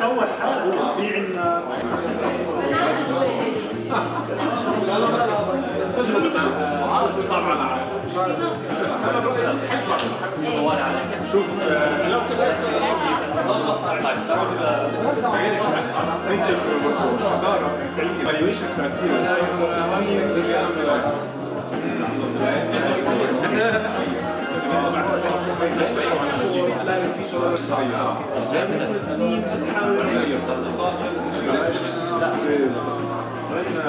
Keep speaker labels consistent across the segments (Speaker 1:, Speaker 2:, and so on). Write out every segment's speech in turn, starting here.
Speaker 1: أول حاجة في عندنا شوف منتج شطارة evaluation criteria لازم التيم تحاول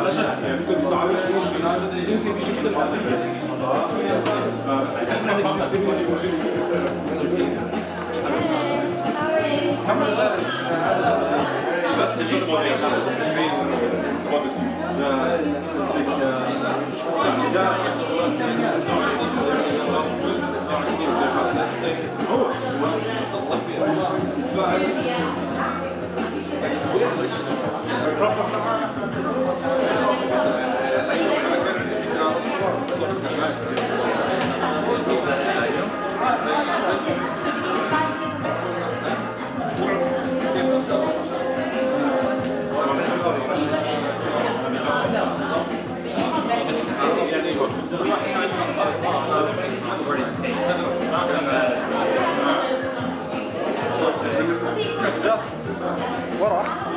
Speaker 1: لا شك يعني كنت بتعرفش انت بشكل بس احنا ورا احسن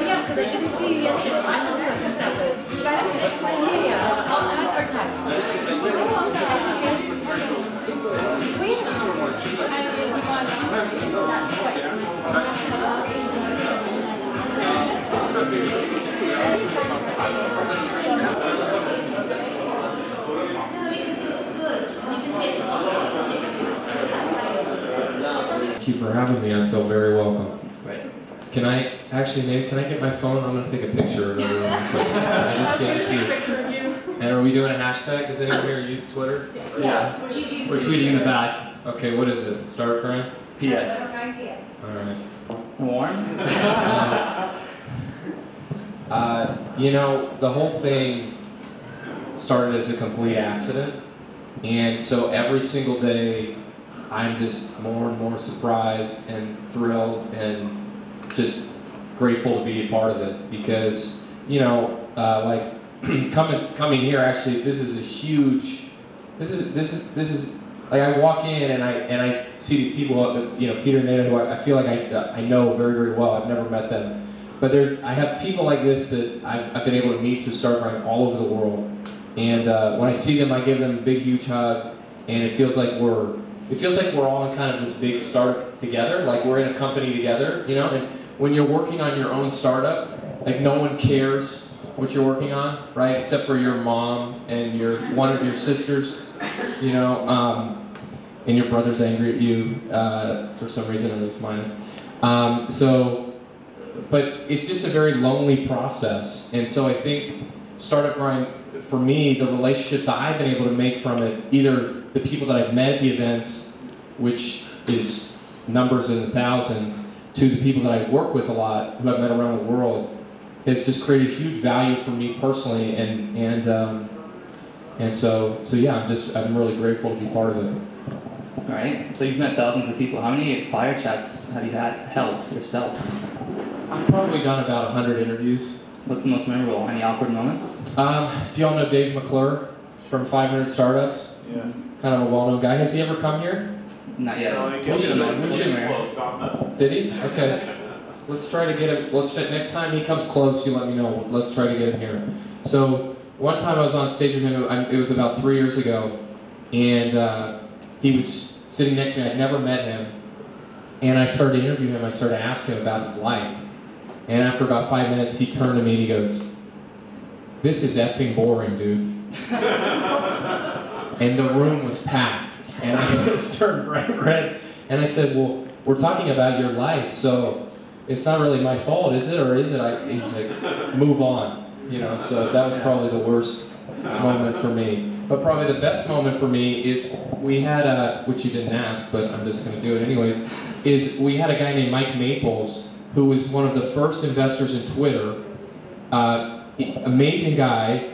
Speaker 2: Yeah, because I didn't see you yesterday. I'm also at the Southwest. Yeah, I'll advertise. What's wrong? I said,
Speaker 3: Thank you for having me. I feel very welcome. Can I actually, maybe, can I get my phone? I'm going to take a picture of everyone. So I just can't see. And are we doing a hashtag? Does anyone here use Twitter?
Speaker 4: Yeah. We're tweeting in the back.
Speaker 3: Okay, what is it? Startup Grind?
Speaker 4: PS.
Speaker 3: All right.
Speaker 4: Warm?
Speaker 3: You know, the whole thing started as a complete accident. And so every single day, I'm just more and more surprised and thrilled and just grateful to be a part of it. Because, you know, like coming here, actually, this is a huge, this is like I walk in and I see these people, you know, Peter and Nada, who I feel like I know very, very well. I've never met them. But I have people like this that I've been able to meet through Startup Grind all over the world. And when I see them, I give them a big, huge hug. And it feels like we're all in kind of this big startup together. Like we're in a company together, you know? And when you're working on your own startup, like no one cares what you're working on, right? Except for your mom and one of your sisters, you know? And your brother's angry at you for some reason, at least mine is. But it's just a very lonely process. And so I think Startup Grind, for me, the relationships I've been able to make from it, either the people that I've met at the events, which is numbers in the thousands, to the people that I work with a lot, who I've met around the world, has just created huge value for me personally. And so yeah, I'm really grateful to be part of it.
Speaker 4: All right. So you've met thousands of people. How many fire chats have you held yourself?
Speaker 3: I've probably done about 100 interviews.
Speaker 4: What's the most memorable? Any awkward moments?
Speaker 3: Do y'all know Dave McClure from 500 Startups?
Speaker 1: Yeah.
Speaker 3: Kind of a well-known guy. Has he ever come here?
Speaker 4: Not yet.
Speaker 1: No, he came to
Speaker 3: Did he? Okay. Let's try to get him. Next time he comes close, you let me know. Let's try to get him here. So one time I was on stage with him. It was about 3 years ago, and he was sitting next to me. I'd never met him, and I started interviewing him. I started asking him about his life, and after about 5 minutes, he turned to me and he goes, "This is effing boring, dude." And the room was packed, and I just turned bright red, and I said, "Well, we're talking about your life, so it's not really my fault, is it? Or is it?" He's like, "Move on." You know, so that was probably the worst moment for me. But probably the best moment for me is we had which you didn't ask, but I'm just going to do it anyways, is we had a guy named Mike Maples, who was one of the first investors in Twitter. Amazing guy.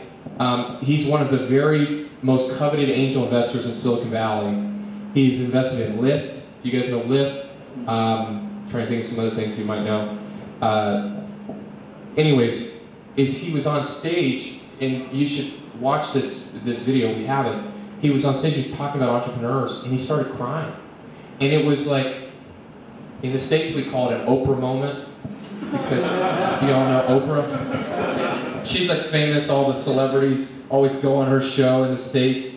Speaker 3: He's one of the very most coveted angel investors in Silicon Valley. He's invested in Lyft. You guys know Lyft? Trying to think of some other things you might know. Anyways, he was on stage, and you should watch this video. We have it. He was on stage. He was talking about entrepreneurs, and he started crying. And it was like, in the States we call it an Oprah moment, because you all know Oprah. She's like famous. All the celebrities always go on her show in the States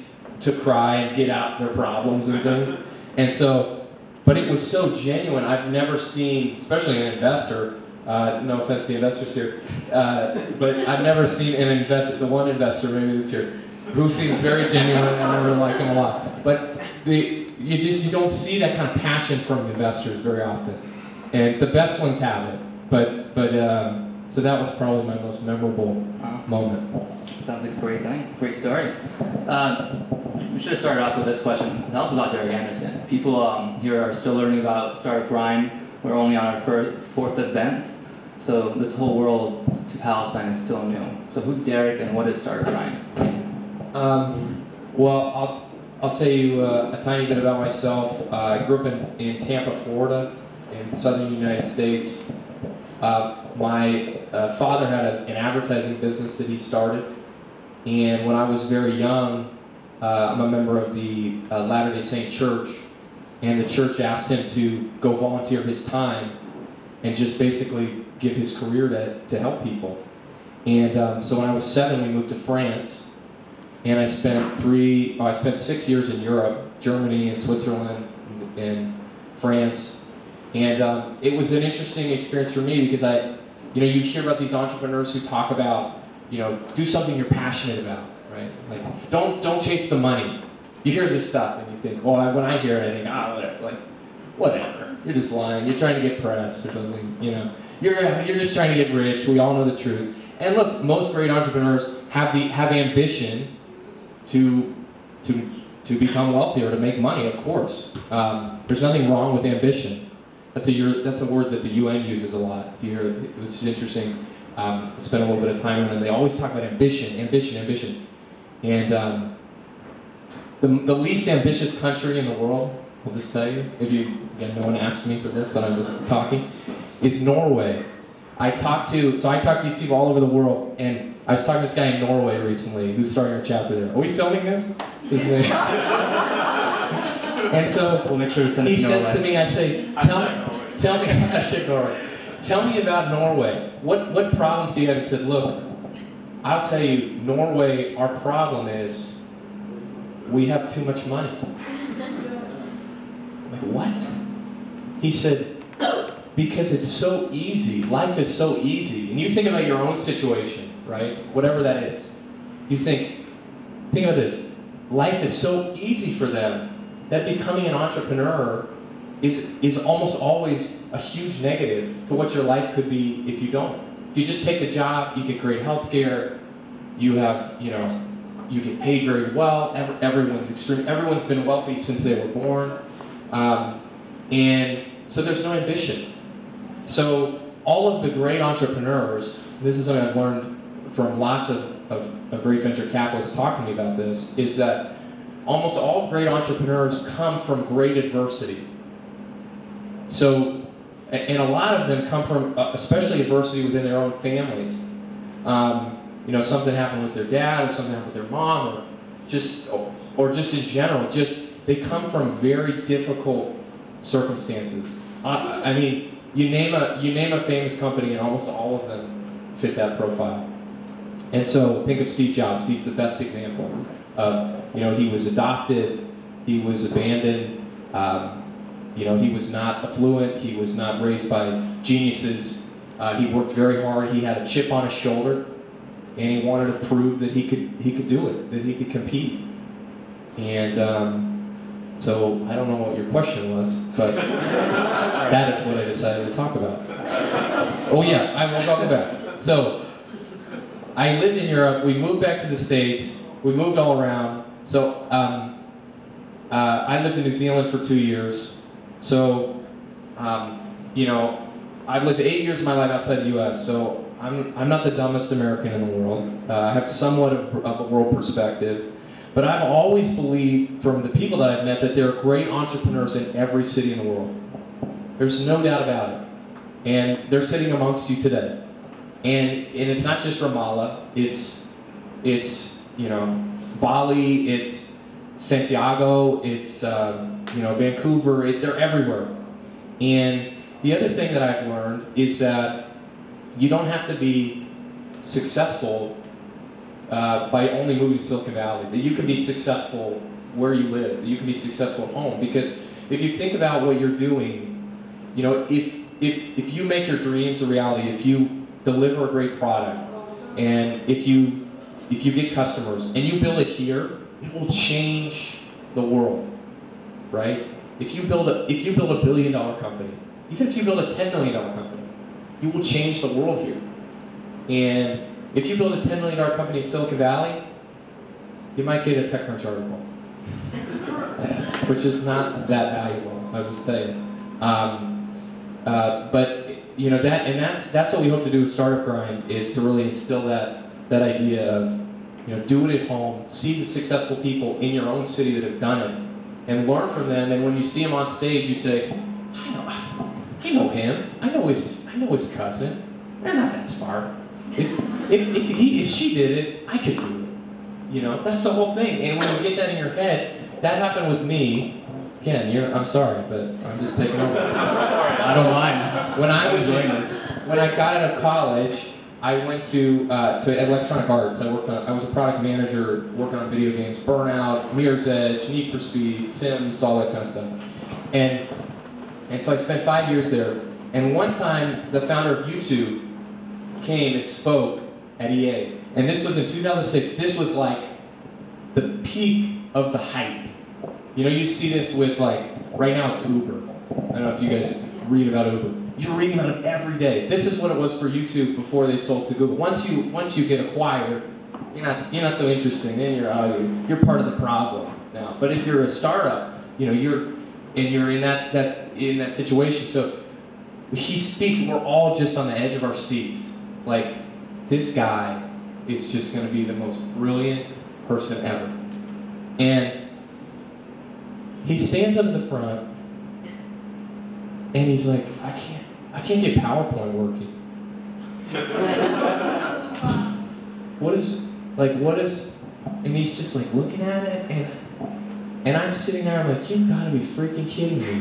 Speaker 3: to cry and get out their problems and things. And so, but it was so genuine. I've never seen, especially an investor, no offense to the investors here, but I've never seen the one investor maybe that's here, who seems very genuine, and I really like him a lot. But you don't see that kind of passion from investors very often. And the best ones have it. So that was probably my most memorable moment.
Speaker 4: Sounds like a great thing. Great story. We should have started off with this question. Tell us about Derek Andersen. People here are still learning about Startup Grind. We're only on our fourth event. So this whole world to Palestine is still new. So who's Derek and what is Startup Grind?
Speaker 3: Well, I'll tell you a tiny bit about myself. I grew up in Tampa, Florida, in the southern United States. My father had an advertising business that he started, and when I was very young, I'm a member of the Latter-day Saint Church, and the church asked him to go volunteer his time and just basically give his career to help people. And so when I was 7, we moved to France, and I spent 6 years in Europe, Germany and Switzerland and France. And it was an interesting experience for me because you hear about these entrepreneurs who talk about, do something you're passionate about, right? Like, don't chase the money. You hear this stuff and you think, well, when I hear it, I think, whatever. You're just lying. You're trying to get press or something. You know, you're just trying to get rich. We all know the truth. And look, most great entrepreneurs have ambition to become wealthy or to make money. Of course, there's nothing wrong with ambition. That's a word that the UN uses a lot. If you hear it, it's interesting. Spend a little bit of time on them. They always talk about ambition, ambition, ambition. And the least ambitious country in the world, I'll just tell you, again, no one asked me for this, but I'm just talking, is Norway. I talk to these people all over the world, and I was talking to this guy in Norway recently who's starting a chapter there. Are we filming this? And so
Speaker 4: We'll make sure to send it
Speaker 3: he
Speaker 4: to
Speaker 3: says
Speaker 4: Norway.
Speaker 3: to me, I say, tell me, I said Norway. Tell me about Norway. What problems do you have? He said, look, I'll tell you, Norway, our problem is we have too much money. I'm like, what? He said, because it's so easy. Life is so easy. And you think about your own situation, right? Whatever that is. You think about this. Life is so easy for them that becoming an entrepreneur is almost always a huge negative to what your life could be if you don't. If you just take the job, you get great health care, you have, you get paid very well, everyone's been wealthy since they were born, and so there's no ambition. So all of the great entrepreneurs, this is something I've learned from lots of great venture capitalists talking to me about this, is that almost all great entrepreneurs come from great adversity. So, and a lot of them come from, especially adversity within their own families. Something happened with their dad, or something happened with their mom, or just in general. They come from very difficult circumstances. I mean, you name a famous company, and almost all of them fit that profile. And so, think of Steve Jobs. He's the best example. He was adopted, he was abandoned. He was not affluent, he was not raised by geniuses. He worked very hard, he had a chip on his shoulder, and he wanted to prove that he could do it, that he could compete. And so I don't know what your question was, but that is what I decided to talk about. Oh yeah, I will talk about it. So I lived in Europe, we moved back to the States, we moved all around. So I lived in New Zealand for 2 years. So, I've lived 8 years of my life outside the U.S., so I'm not the dumbest American in the world. I have somewhat of a world perspective. But I've always believed, from the people that I've met, that there are great entrepreneurs in every city in the world. There's no doubt about it. And they're sitting amongst you today. And it's not just Ramallah, it's Bali, it's Santiago, it's Vancouver, they're everywhere. And the other thing that I've learned is that you don't have to be successful by only moving to Silicon Valley. That you can be successful where you live, that you can be successful at home. Because if you think about what you're doing, if you make your dreams a reality, if you deliver a great product, and if you get customers, and you build it here, it will change the world, right? If you build a $1 billion company, even if you build a $10 million company, you will change the world here. And if you build a $10 million company in Silicon Valley, you might get a TechCrunch article, which is not that valuable, I'll just tell you. That's what we hope to do with Startup Grind, is to really instill that idea of, do it at home, see the successful people in your own city that have done it, and learn from them. And when you see them on stage, you say, I know him. I know his cousin. They're not that smart. If she did it, I could do it. That's the whole thing. And when you get that in your head, that happened with me. Again, I'm sorry, but I'm just taking over. I don't mind. When I got out of college, I went to Electronic Arts. I was a product manager working on video games, Burnout, Mirror's Edge, Need for Speed, Sims, all that kind of stuff. And so I spent 5 years there. And one time, the founder of YouTube came and spoke at EA. And this was in 2006. This was like the peak of the hype. You see this with, right now it's Uber. I don't know if you guys read about Uber. You're reading about it every day. This is what it was for YouTube before they sold to Google. Once you get acquired, you're not so interesting. Then you're part of the problem now. But if you're a startup, you're in that situation. So he speaks. We're all just on the edge of our seats. Like, this guy is just going to be the most brilliant person ever. And he stands up at the front, and he's like, I can't get PowerPoint working. What is, and he's just like looking at it, and I'm sitting there, I'm like, you gotta be freaking kidding me.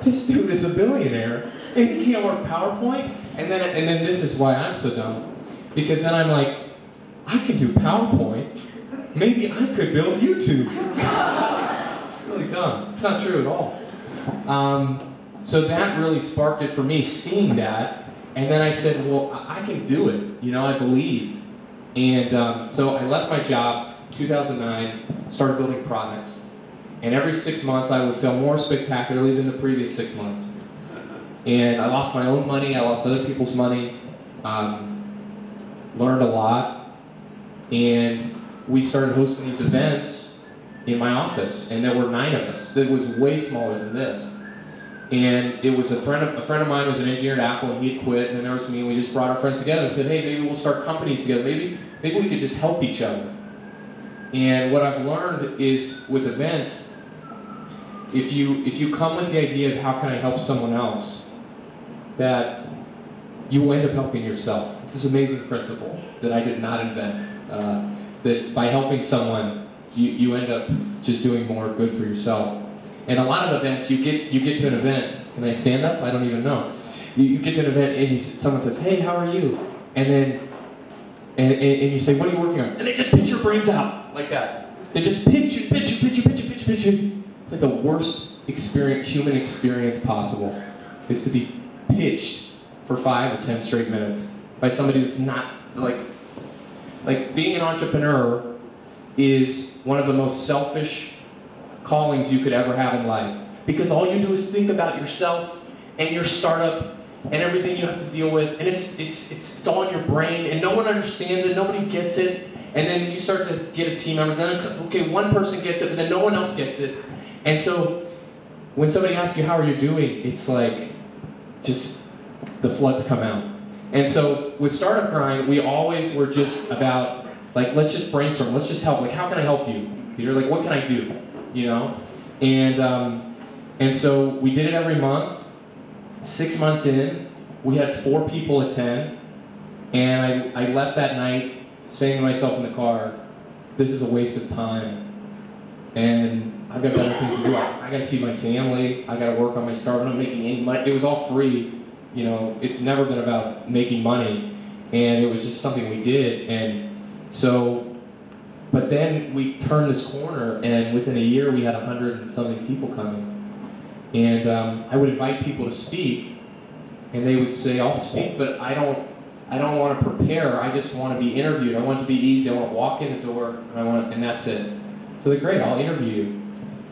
Speaker 3: This dude is a billionaire, and he can't work PowerPoint? And then this is why I'm so dumb. Because then I'm like, I could do PowerPoint. Maybe I could build YouTube. It's really dumb. It's not true at all. So that really sparked it for me, seeing that. And then I said, well, I can do it. I believed. And so I left my job, 2009, started building products. And every 6 months I would fail more spectacularly than the previous 6 months. And I lost my own money, I lost other people's money, learned a lot. And we started hosting these events in my office, and there were 9 of us. That was way smaller than this. And it was a friend of mine was an engineer at Apple, and he had quit, and then there was me, and we just brought our friends together and said, hey, maybe we'll start companies together. Maybe we could just help each other. And what I've learned is, with events, if you come with the idea of how can I help someone else, that you will end up helping yourself. It's this amazing principle that I did not invent. That by helping someone, you end up just doing more good for yourself. And a lot of events, you get to an event. Can I stand up? I don't even know. You get to an event and someone says, hey, how are you? And then and you say, what are you working on? And they just pitch your brains out like that. They just pitch you. It's like the worst human experience possible, is to be pitched for 5 or 10 straight minutes by somebody that's not, like being an entrepreneur is one of the most selfish callings you could ever have in life. Because all you do is think about yourself and your startup and everything you have to deal with, and it's all in your brain, and no one understands it, nobody gets it, and then you start to get a team members, and then, okay, one person gets it, but then no one else gets it. And so when somebody asks you, how are you doing, it's like, just the floods come out. And so with Startup Grind, we always were just about, like, let's just brainstorm, let's just help. Like, how can I help you, Peter? Like, what can I do? And so we did it every month. 6 months in, we had 4 people attend, and I left that night saying to myself in the car, this is a waste of time, and I've got better things to do. I got to feed my family, I got to work on my startup, I'm not making any money. It was all free, it's never been about making money, and it was just something we did. And so, but then we turned this corner, and within a year we had 100 and something people coming. And I would invite people to speak, and they would say, I'll speak, but I don't want to prepare, I just want to be interviewed. I want it to be easy, I want to walk in the door, and that's it. So they're great, I'll interview you.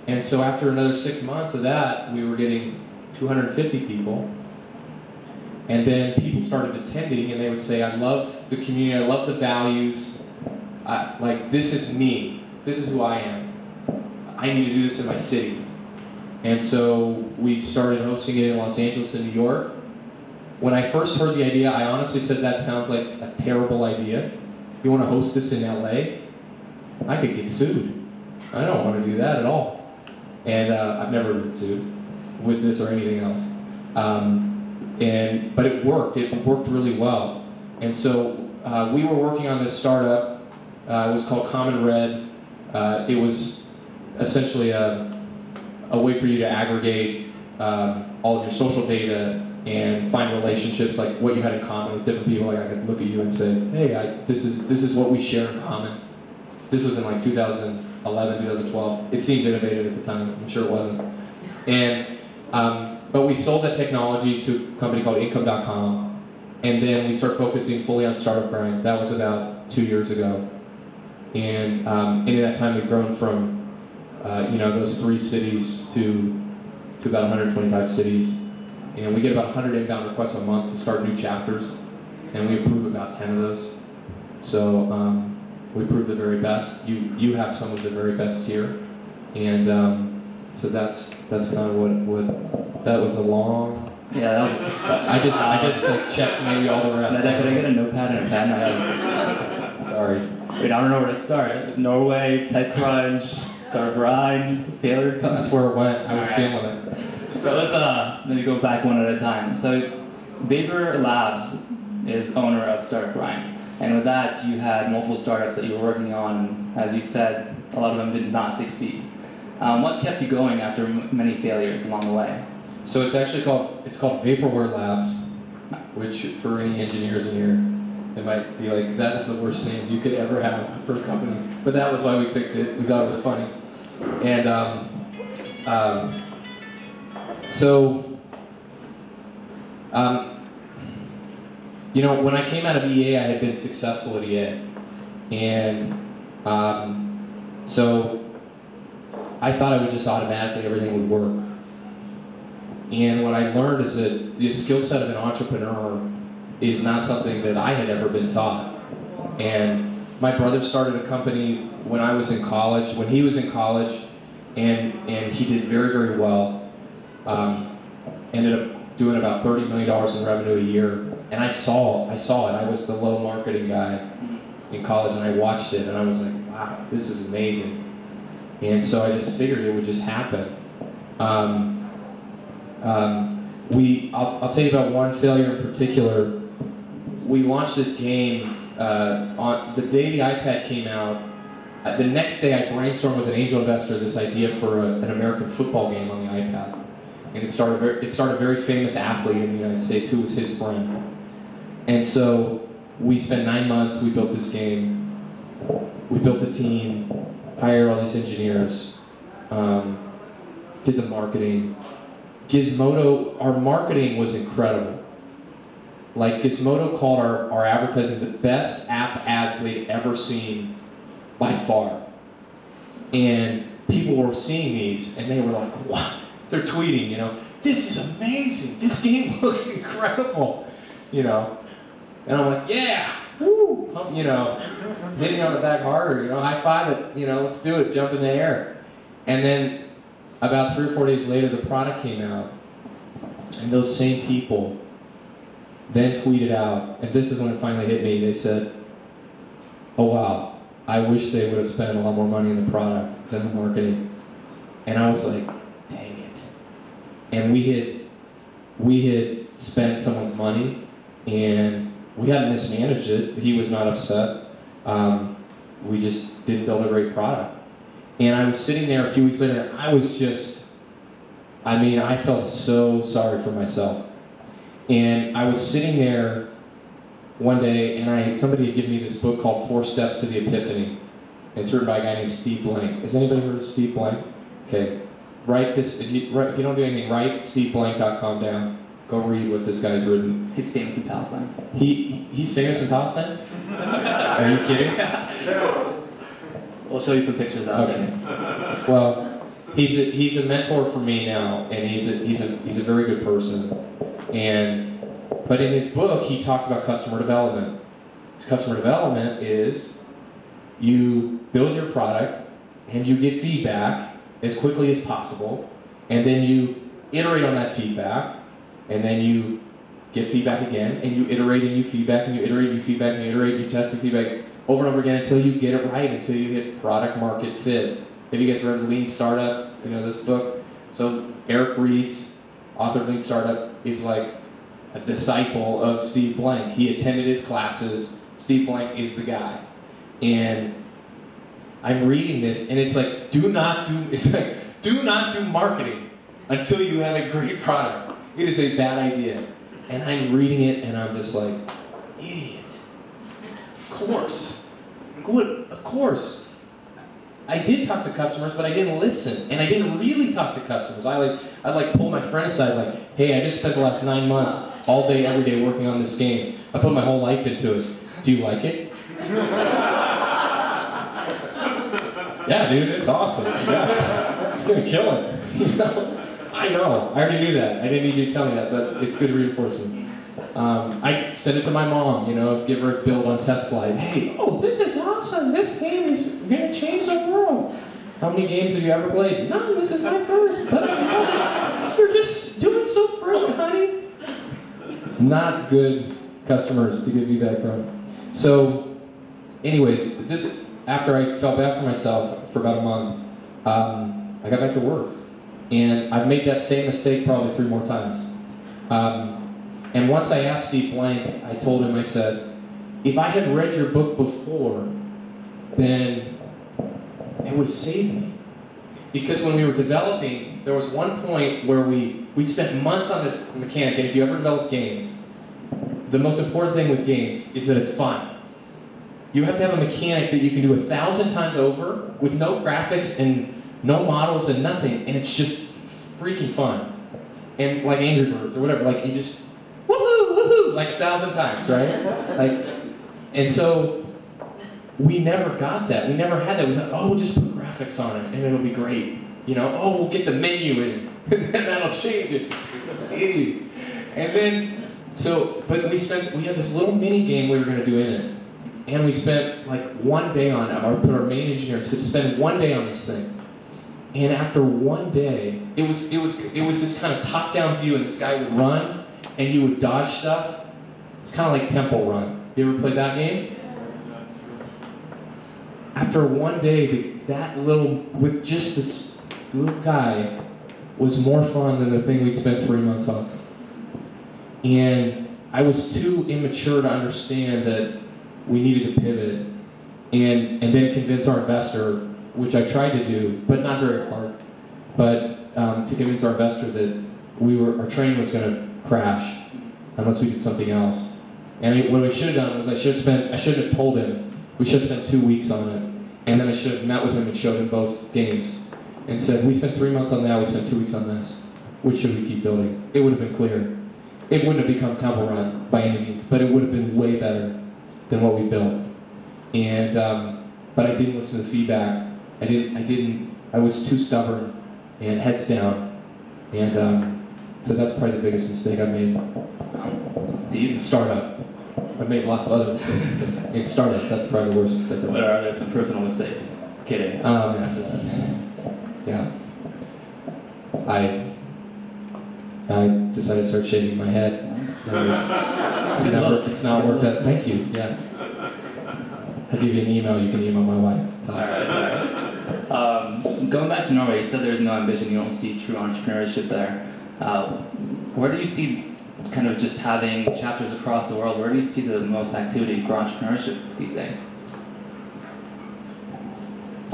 Speaker 3: And so after another 6 months of that, we were getting 250 people. And then people started attending, and they would say, I love the community, I love the values, like, this is me, this is who I am. I need to do this in my city. And so we started hosting it in Los Angeles and New York. When I first heard the idea, I honestly said, that sounds like a terrible idea. You want to host this in LA? I could get sued. I don't want to do that at all. And I've never been sued with this or anything else. But it worked really well. And so we were working on this startup. It was called Common Red. It was essentially a way for you to aggregate all of your social data and find relationships, like what you had in common with different people. Like, I could look at you and say, hey, this is what we share in common. This was in like 2011, 2012. It seemed innovative at the time. I'm sure it wasn't. And but we sold that technology to a company called Income.com, and then we started focusing fully on Startup Grind. That was about 2 years ago. And in that time, we've grown from those 3 cities to to about 125 cities. And we get about 100 inbound requests a month to start new chapters, and we approve about 10 of those. So we approve the very best. You have some of the very best here, and so that's kind of what that was a long.
Speaker 4: Yeah, that was.
Speaker 3: I just like checked maybe all the rest.
Speaker 4: Could I get a notepad and a pen? I have.
Speaker 3: Sorry.
Speaker 4: Wait, I don't know where to start. Norway, TechCrunch, Stargrind, failure.
Speaker 3: That's where it went. I was feeling it.
Speaker 4: So let's maybe go back one at a time. So Vapor Labs is owner of Stargrind, and with that you had multiple startups that you were working on. As you said, a lot of them did not succeed. What kept you going after many failures along the way?
Speaker 3: So it's actually called Vaporware Labs, which for any engineers in here, it might be like, that is the worst name you could ever have for a company. But that was why we picked it. We thought it was funny. And you know, when I came out of EA, I had been successful at EA. And so I thought I would just automatically, everything would work. And what I learned is that the skill set of an entrepreneur is not something that I had ever been taught. And my brother started a company when I was in college, when he was in college, and he did very, very well. Ended up doing about $30 million in revenue a year. And I saw it. I was the low marketing guy in college, and I watched it, and I was like, wow, this is amazing. And so I just figured it would just happen. I'll tell you about one failure in particular. We launched this game on the day the iPad came out. The next day I brainstormed with an angel investor this idea for an American football game on the iPad. And it started a very famous athlete in the United States who was his friend. And so we spent 9 months, we built this game. We built a team, hired all these engineers, did the marketing. Gizmodo, our marketing was incredible. Like, Gizmodo called our advertising the best app ads they'd ever seen by far. And people were seeing these and they were like, wow, they're tweeting, you know, this is amazing, this game looks incredible, you know. And I'm like, yeah, woo, you know, hitting on the back harder, you know, high five it, you know, let's do it, jump in the air. And then about 3 or 4 days later, the product came out, and those same people then tweeted out, and this is when it finally hit me, they said, oh wow, I wish they would have spent a lot more money in the product than the marketing. And I was like, dang it. And we had spent someone's money, and we hadn't mismanaged it. He was not upset. We just didn't build a great product. And I was sitting there a few weeks later, and I was just, I mean, I felt so sorry for myself. And I was sitting there one day, and somebody had given me this book called 4 Steps to the Epiphany. It's written by a guy named Steve Blank. Has anybody heard of Steve Blank? Okay. Write this, if you don't do anything, write steveblank.com down. Go read what this guy's written.
Speaker 4: He's famous in Palestine.
Speaker 3: He's famous in Palestine? Are you kidding?
Speaker 4: We'll show you some pictures out
Speaker 3: Okay.
Speaker 4: there.
Speaker 3: Well, he's a mentor for me now, and he's a very good person. But in his book, he talks about customer development. Customer development is you build your product and you get feedback as quickly as possible, and then you iterate on that feedback, and then you get feedback again, and you iterate and you feedback, and you iterate and you feedback, and you iterate and you test and feedback over and over again until you get it right, until you hit product market fit. Have you guys read Lean Startup? You know this book? So Eric Ries, author of Lean Startup, is like a disciple of Steve Blank. He attended his classes. Steve Blank is the guy. And I'm reading this, and it's like, do not do marketing until you have a great product. It is a bad idea. And I'm reading it, and I'm just like, idiot. Of course. Good, of course. I did talk to customers, but I didn't listen. And I didn't really talk to customers. I'd pull my friend aside, like, hey, I just spent the last 9 months all day, every day working on this game. I put my whole life into it. Do you like it? Yeah, dude, it's awesome. Yeah. It's gonna kill it. You know? I know. I already knew that. I didn't need you to tell me that, but it's good reinforcement. I sent it to my mom, you know, give her a build on test flight. Hey, oh, this is awesome. This game is going to change the world. How many games have you ever played? None, this is my first. You're just doing so great, honey. Not good customers to give feedback from. So, anyways, this after I felt bad for myself for about a month, I got back to work. And I've made that same mistake probably 3 more times. And once I asked Steve Blank, I told him, I said, if I had read your book before, then it would have saved me. Because when we were developing, there was one point where we spent months on this mechanic, and if you ever develop games, the most important thing with games is that it's fun. You have to have a mechanic that you can do 1,000 times over with no graphics and no models and nothing, and it's just freaking fun. And like Angry Birds or whatever, like you just, woohoo, woohoo, like 1,000 times, right? Like, and so we never got that. We never had that. We thought, oh, we'll just put graphics on it and it'll be great. You know, oh, we'll get the menu in and then that'll change it. Idiot. And then, so, but we had this little mini game we were going to do in it. And we spent like 1 day on it. Put our main engineer to spend 1 day on this thing. And after 1 day, it was this kind of top-down view, and this guy would run, and you would dodge stuff. It's kind of like Temple Run. You ever played that game? After 1 day, that little, with just this little guy, was more fun than the thing we'd spent 3 months on. And I was too immature to understand that we needed to pivot, and then convince our investor, which I tried to do, but not very hard, but to convince our investor that our train was going to crash unless we did something else. And what we should have done was I should have told him, we should have spent 2 weeks on it, and then I should have met with him and showed him both games, and said, we spent 3 months on that, we spent 2 weeks on this. Which should we keep building? It would have been clear. It wouldn't have become Temple Run by any means, but it would have been way better than what we built. And, but I didn't listen to the feedback. I was too stubborn and heads down. And so that's probably the biggest mistake I've made. In startup. I've made lots of other mistakes, but in startups, that's probably the worst mistake.
Speaker 4: What are there some personal mistakes? Kidding.
Speaker 3: Yeah. I decided to start shaving my head. It's not worked out. Thank you. Yeah. I'll give you an email. You can email my wife.
Speaker 4: All right. Going back to Norway, you said there's no ambition. You don't see true entrepreneurship there. Where do you see kind of just having chapters across the world? Where do you see the most activity for entrepreneurship these days?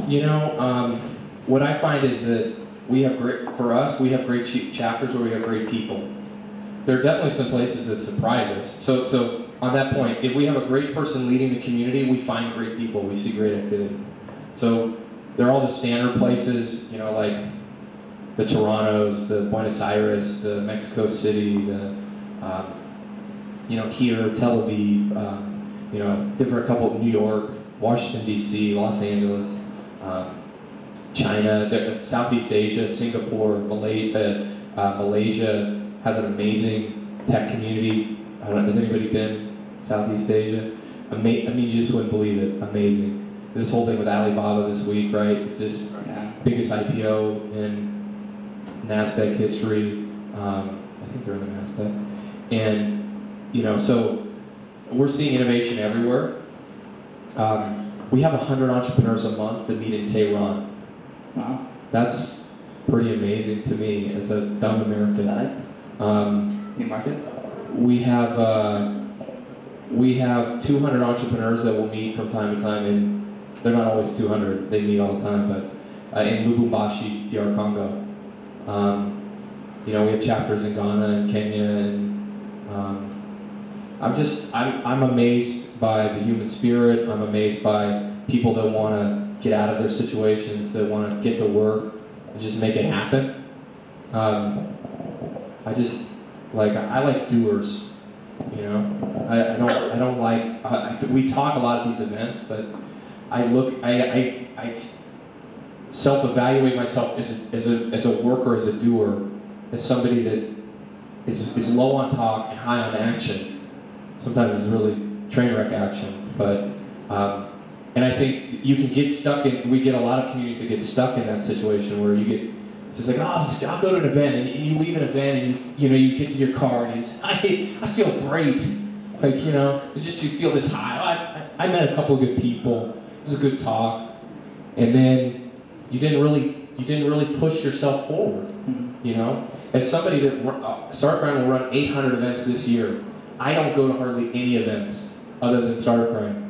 Speaker 3: You know, what I find is that we have great chapters where we have great people. There are definitely some places that surprise us. So on that point, if we have a great person leading the community, we find great people, we see great activity. So there are all the standard places, you know, like the Torontos, the Buenos Aires, the Mexico City, the, you know, here, Tel Aviv, you know, New York, Washington, D.C., Los Angeles, China, Southeast Asia, Singapore, Malaysia has an amazing tech community. I don't know, has anybody been Southeast Asia? I mean, you just wouldn't believe it. Amazing. This whole thing with Alibaba this week, right? It's this biggest IPO in NASDAQ history. I think they're in the NASDAQ. And, you know, so we're seeing innovation everywhere. We have 100 entrepreneurs a month that meet in Tehran.
Speaker 4: Wow.
Speaker 3: That's pretty amazing to me as a dumb American.
Speaker 4: New market?
Speaker 3: We have 200 entrepreneurs that will meet from time to time, and they're not always 200, they meet all the time, but in Lubumbashi, DR Congo. You know, we have chapters in Ghana and Kenya, and I'm amazed by the human spirit. I'm amazed by people that want to get out of their situations, that want to get to work and just make it happen. I like doers, you know. I don't like. We talk a lot at these events, but I self-evaluate myself as a worker, as a doer, as somebody that is low on talk and high on action. Sometimes it's really train wreck action, but and I think you can get stuck in. We get a lot of communities that get stuck in that situation where you get. It's like, oh, I'll go to an event, and you leave an event, and you get to your car, and you just, I feel great. Like, it's just you feel this high. I met a couple of good people. It was a good talk, and then you didn't really push yourself forward. As somebody that Startup Grind will run 800 events this year, I don't go to hardly any events other than Startup Grind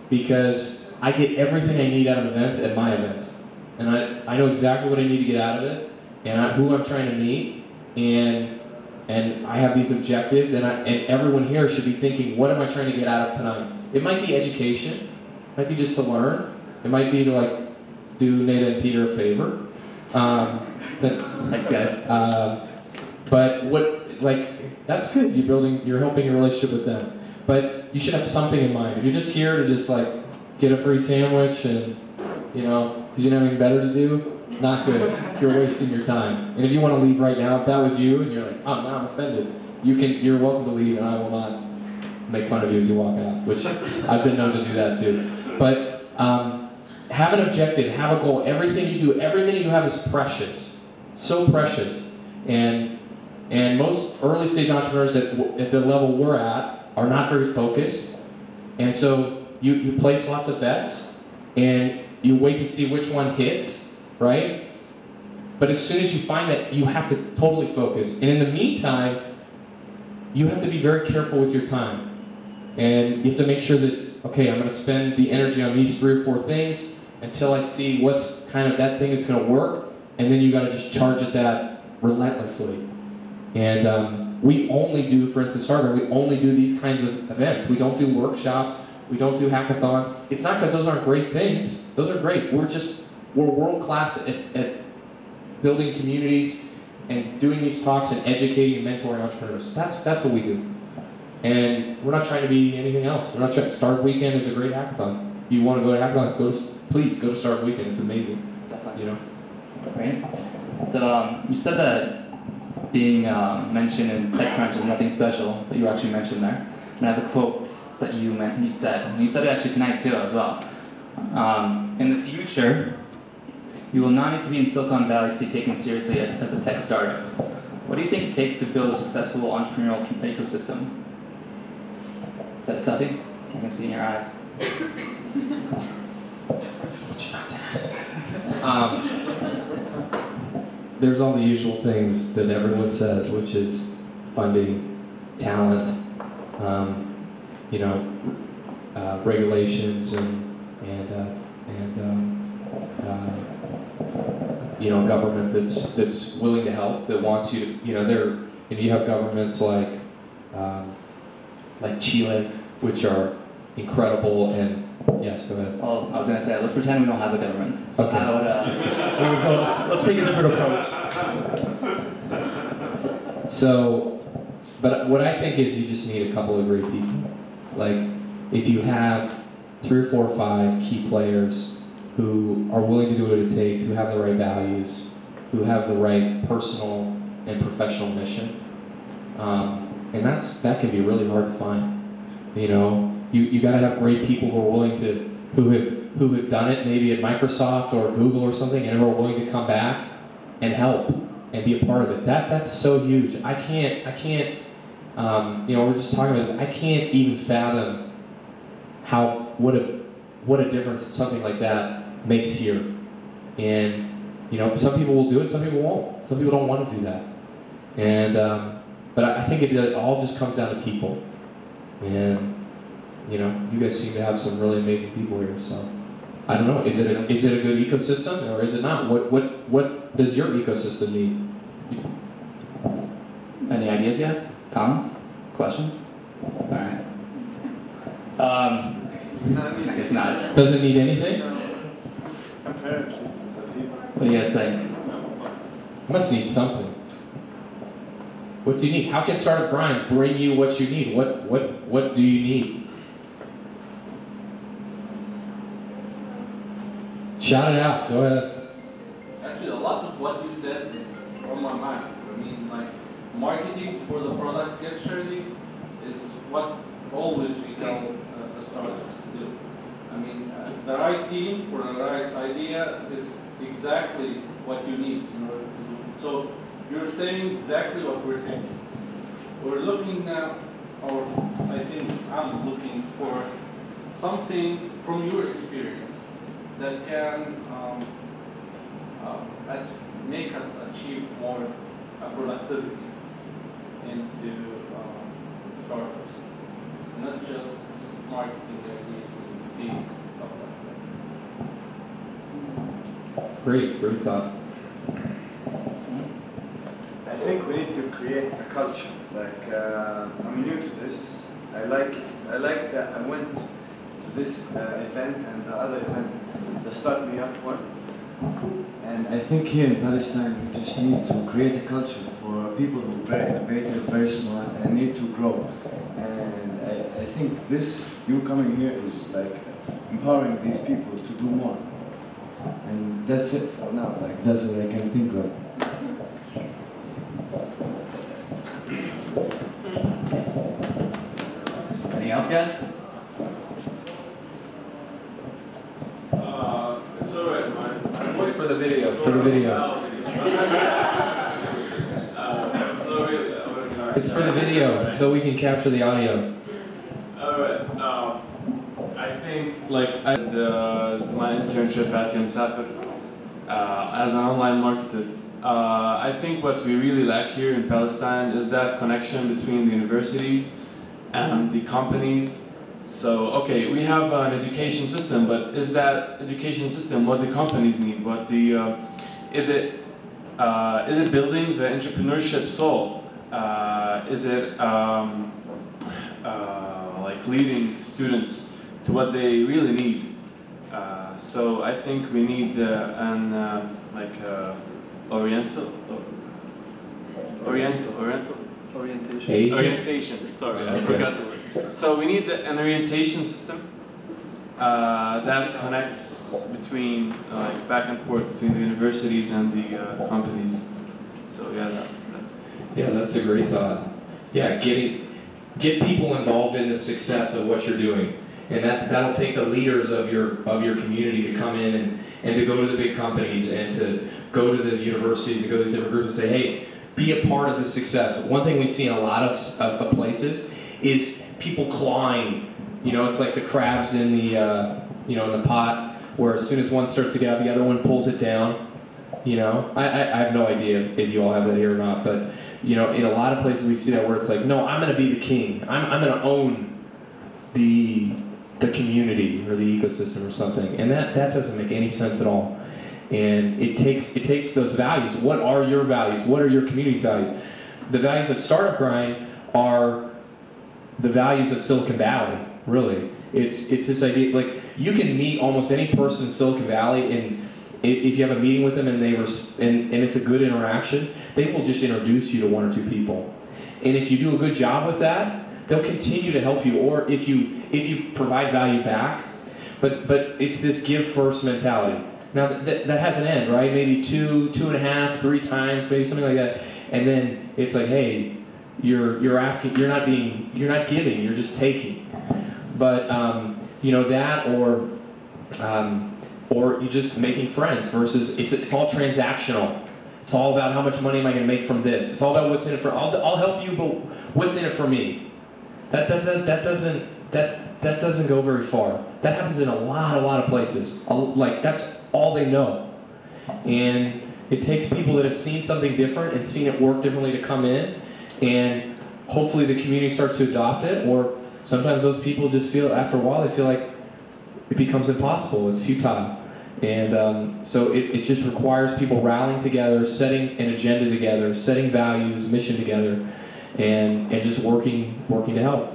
Speaker 3: because I get everything I need out of events at my events, and I know exactly what I need to get out of it, and who I'm trying to meet, and I have these objectives, and everyone here should be thinking, what am I trying to get out of tonight? It might be education, it might be just to learn, it might be to do Nada and Peter a favor.
Speaker 4: Thanks, guys.
Speaker 3: But that's good. You're helping your relationship with them. But you should have something in mind. If you're just here to just get a free sandwich and because you don't have anything better to do, not good. You're wasting your time. And if you want to leave right now, if that was you and you're like, oh, now I'm offended, you're welcome to leave, and I will not make fun of you as you walk out, which I've been known to do that too. But have an objective, have a goal. Everything you do, every minute you have is precious. So precious. And most early stage entrepreneurs at the level we're at are not very focused. And so you place lots of bets and you wait to see which one hits, right? But as soon as you find that, you have to totally focus. And in the meantime, you have to be very careful with your time. And you have to make sure that, okay, I'm going to spend the energy on these 3 or 4 things until I see what's kind of that thing that's going to work, and then you got to just charge at that relentlessly. And we only do, for instance, Startup, we only do these kinds of events. We don't do workshops. We don't do hackathons. It's not because those aren't great things. Those are great. We're world class at building communities and doing these talks and educating and mentoring entrepreneurs. That's what we do. And we're not trying to be anything else. We're not trying. Startup Weekend is a great hackathon. If you want to go to hackathon, please go to Startup Weekend. It's amazing.
Speaker 4: Great. So you said that being mentioned in TechCrunch is nothing special, but you actually mentioned there. And I have a quote that you said. And you said it actually tonight too as well. In the future, you will not need to be in Silicon Valley to be taken seriously as a tech startup. What do you think it takes to build a successful entrepreneurial ecosystem? Is that a toughie? I can see in your eyes.
Speaker 3: There's all the usual things that everyone says, which is funding, talent, regulations, and government that's willing to help, that wants you to, you have governments like Chile, which are incredible, and yes, go ahead.
Speaker 4: Well, I was going to say, let's pretend we don't have a government. So
Speaker 3: okay.
Speaker 4: Let's take a different approach.
Speaker 3: So, but what I think is you just need a couple of great people. Like, if you have 3 or 4 or 5 key players who are willing to do what it takes, who have the right values, who have the right personal and professional mission, and that can be really hard to find. You got to have great people who are willing to, who have done it maybe at Microsoft or Google or something, and who are willing to come back and help and be a part of it. That's so huge. I can't. We're just talking about this. I can't even fathom what a difference something like that makes here. And some people will do it, some people won't. Some people don't want to do that. And but I think it all just comes down to people. And you guys seem to have some really amazing people here. So I don't know. Is it a good ecosystem or is it not? What does your ecosystem need?
Speaker 4: Any ideas, guys? Comments? Questions? All right. I guess not.
Speaker 3: Does it need anything?
Speaker 1: Apparently.
Speaker 4: What do you guys think?
Speaker 3: It must need something. What do you need? How can Startup Grind bring you what you need? What do you need? Shout it out. Go ahead.
Speaker 5: Actually, a lot of what you said is on my mind. I mean, like, marketing before the product gets ready is what always we tell the startups to do. I mean, the right team for the right idea is exactly what you need in order to do it. So you're saying exactly what we're thinking. We're looking now, or I think I'm looking for something from your experience that can make us achieve more productivity into startups, not just marketing ideas and teams and stuff like that.
Speaker 3: Great thought.
Speaker 6: I think we need to create a culture. Like, I'm new to this. I like that I went to this event and the other event, the Start Me Up one. And I think here in Palestine, we just need to create a culture for people who are very innovative, very smart, and need to grow. And I think this, you coming here is like empowering these people to do more. And that's it for now. Like, that's what I can think of.
Speaker 4: Anything else, guys?
Speaker 1: It's alright, my voice
Speaker 3: For the video. For the video.
Speaker 1: No, really, I wouldn't know.
Speaker 3: It's for the video, so we can capture the audio.
Speaker 1: Alright, I think, like, I did my internship at Safer as an online marketer. I think what we really lack here in Palestine is that connection between the universities and the companies. So, okay, we have an education system, but is that education system what the companies need? What the is it building the entrepreneurship soul? Is it like leading students to what they really need? So I think we need orientation. Sorry, I forgot the word. So we need an orientation system that connects between, like, back and forth between the universities and the companies. So yeah,
Speaker 3: That's a great thought. Yeah, get people involved in the success of what you're doing, and that'll take the leaders of your community to come in and to go to the big companies and to go to the universities, to go to these different groups and say, hey, be a part of the success. One thing we see in a lot of places is people clawing. You know, it's like the crabs in the in the pot, where as soon as one starts to get out, the other one pulls it down. You know, I have no idea if you all have that here or not, but you know, in a lot of places we see that where it's like, no, I'm going to be the king. I'm going to own the community or the ecosystem or something, and that doesn't make any sense at all. And it takes those values. What are your values? What are your community's values? The values of Startup Grind are the values of Silicon Valley. Really, it's this idea, like, you can meet almost any person in Silicon Valley, and if you have a meeting with them and and it's a good interaction, they will just introduce you to one or two people. And if you do a good job with that, they'll continue to help you. Or if you provide value back, but it's this give first mentality. Now that has an end, right? Maybe 2.5, 3 times, maybe something like that, and then it's like, hey, you're asking, you're not giving, you're just taking. But you know, that or you're just making friends versus it's all transactional. It's all about how much money am I going to make from this. It's all about what's in it for. I'll help you, but what's in it for me? That doesn't go very far. That happens in a lot of places. Like, that's all they know. And it takes people that have seen something different and seen it work differently to come in, and hopefully the community starts to adopt it. Or sometimes those people just feel, after a while, they feel like it becomes impossible. It's futile. And so it just requires people rallying together, setting an agenda together, setting values, mission together, and just working to help.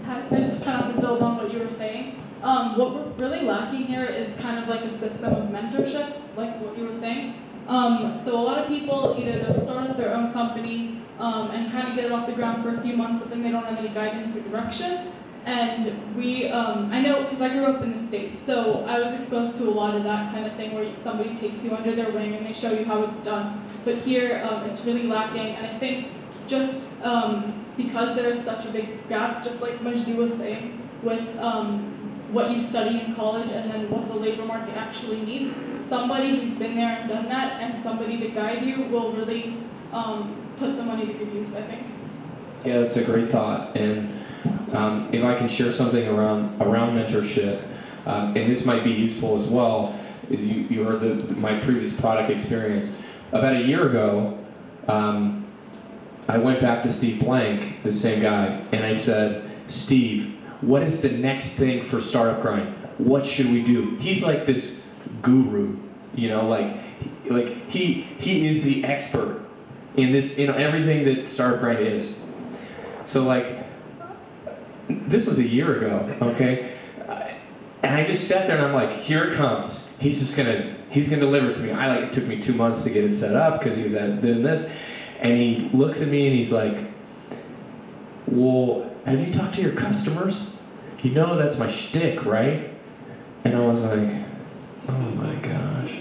Speaker 7: I just kind of want to build on what you were saying. What we're really lacking here is kind of like a system of mentorship, like what you were saying. So a lot of people, either they'll start their own company and kind of get it off the ground for a few months, but then they don't have any guidance or direction. And we, I know, because I grew up in the States, so I was exposed to a lot of that kind of thing where somebody takes you under their wing and they show you how it's done. but here it's really lacking. And I think just because there is such a big gap, just like Majdi was saying, with what you study in college and then what the labor market actually needs, somebody who's been there and done that and somebody to guide you will really put the money to good use, I think.
Speaker 3: Yeah, that's a great thought. And if I can share something around mentorship, and this might be useful as well, is you heard my previous product experience. About a year ago, I went back to Steve Blank, the same guy, and I said, Steve, what is the next thing for Startup Grind? What should we do? He's like this guru, you know, like he is the expert in this, in everything that Startup Grind is. So like, this was a year ago, okay? And I just sat there and I'm like, here it comes. He's gonna deliver it to me. It took me 2 months to get it set up because he was doing this. And he looks at me and he's like, well, have you talked to your customers? You know that's my shtick, right? And I was like, oh my gosh.